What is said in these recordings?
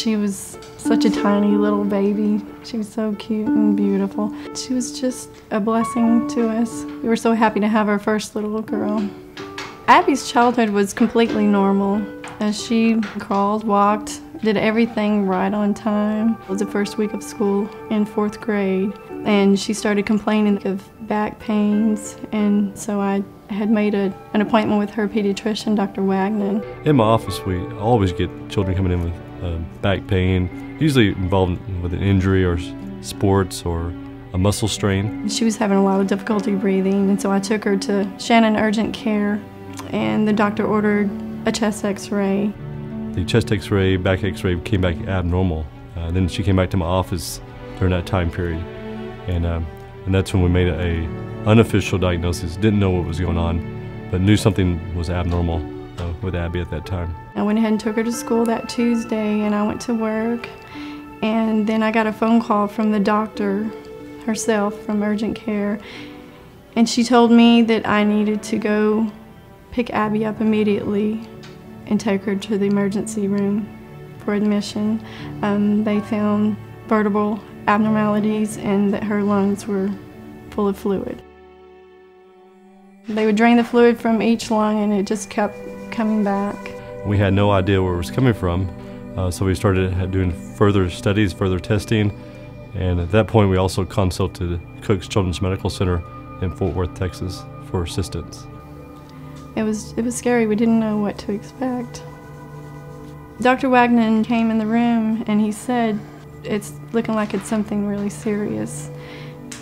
She was such a tiny little baby. She was so cute and beautiful. She was just a blessing to us. We were so happy to have our first little girl. Abby's childhood was completely normal. She crawled, walked, did everything right on time. It was the first week of school in 4th grade, and she started complaining of back pains, and so I had made an appointment with her pediatrician, Dr. Wagner. In my office, we always get children coming in with back pain, usually involved with an injury or sports or a muscle strain. She was having a lot of difficulty breathing, and so I took her to Shannon urgent care, and the doctor ordered a chest x-ray. The chest x-ray, back x-ray came back abnormal. Then she came back to my office during that time period, and that's when we made a unofficial diagnosis. Didn't know what was going on, but knew something was abnormal with Abby at that time. I went ahead and took her to school that Tuesday, and I went to work, and then I got a phone call from the doctor herself from urgent care, and she told me that I needed to go pick Abby up immediately and take her to the emergency room for admission. They found vertebral abnormalities and that her lungs were full of fluid. They would drain the fluid from each lung, and it just kept coming back. We had no idea where it was coming from, so we started doing further studies, further testing, and at that point we also consulted Cook's Children's Medical Center in Fort Worth, Texas for assistance. It was scary. We didn't know what to expect. Dr. Wagner came in the room and he said, "It's looking like it's something really serious,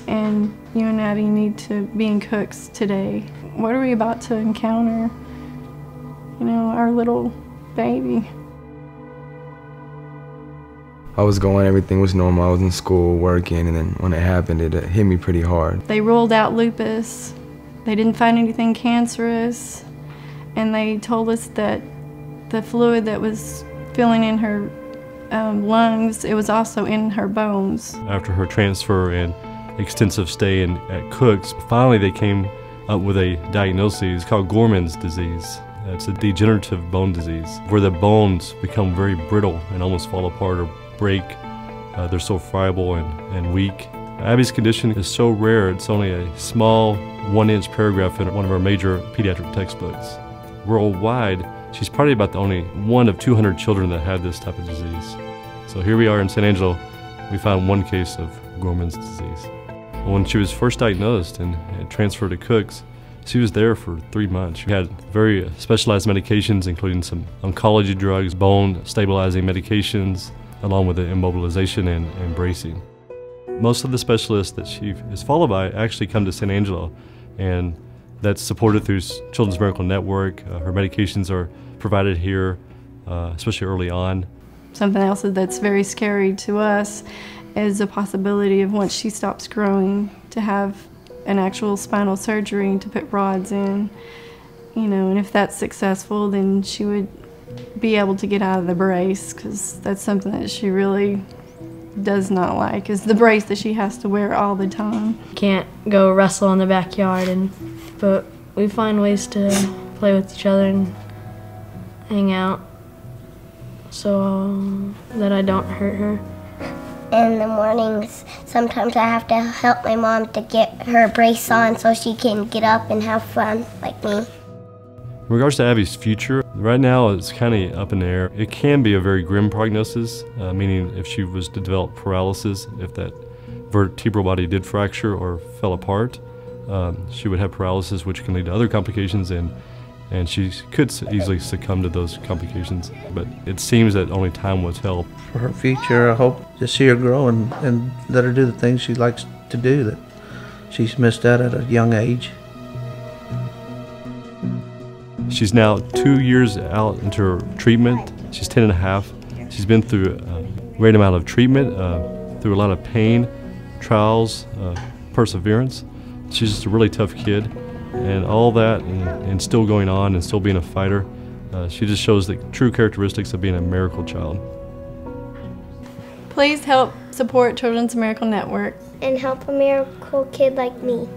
and you and Abby need to be in Cook's today. What are we about to encounter? You know, our little baby." I was going, everything was normal. I was in school, working, and then when it happened, it hit me pretty hard. They ruled out lupus. They didn't find anything cancerous, and they told us that the fluid that was filling in her lungs, it was also in her bones. After her transfer and extensive stay at Cook's, finally they came up with a diagnosis called Gorman's disease. It's a degenerative bone disease where the bones become very brittle and almost fall apart or break. They're so friable and weak. Abby's condition is so rare, it's only a small 1-inch paragraph in one of our major pediatric textbooks. Worldwide, she's probably about the only one of 200 children that have this type of disease. So here we are in San Angelo, we found one case of Gorman's disease. When she was first diagnosed and transferred to Cook's, she was there for 3 months. She had very specialized medications, including some oncology drugs, bone stabilizing medications, along with the immobilization and bracing. Most of the specialists that she is followed by actually come to San Angelo, and that's supported through Children's Miracle Network. Her medications are provided here, especially early on. Something else that's very scary to us is the possibility of, once she stops growing, to have an actual spinal surgery to put rods in. You know, and if that's successful, then she would be able to get out of the brace, because that's something that she really does not like, is the brace that she has to wear all the time. Can't go wrestle in the backyard, but we find ways to play with each other and hang out so that I don't hurt her. In the mornings, sometimes I have to help my mom to get her brace on so she can get up and have fun like me. In regards to Abby's future, right now it's kind of up in the air. It can be a very grim prognosis, meaning if she was to develop paralysis, if that vertebral body did fracture or fell apart, she would have paralysis, which can lead to other complications, and she could easily succumb to those complications. But it seems that only time will tell. For her future, I hope to see her grow and let her do the things she likes to do that she's missed out at a young age. She's now 2 years out into her treatment. She's 10 and a half. She's been through a great amount of treatment, through a lot of pain, trials, perseverance. She's just a really tough kid, and all that and still going on and still being a fighter. She just shows the true characteristics of being a miracle child. Please help support Children's Miracle Network And help a miracle kid like me.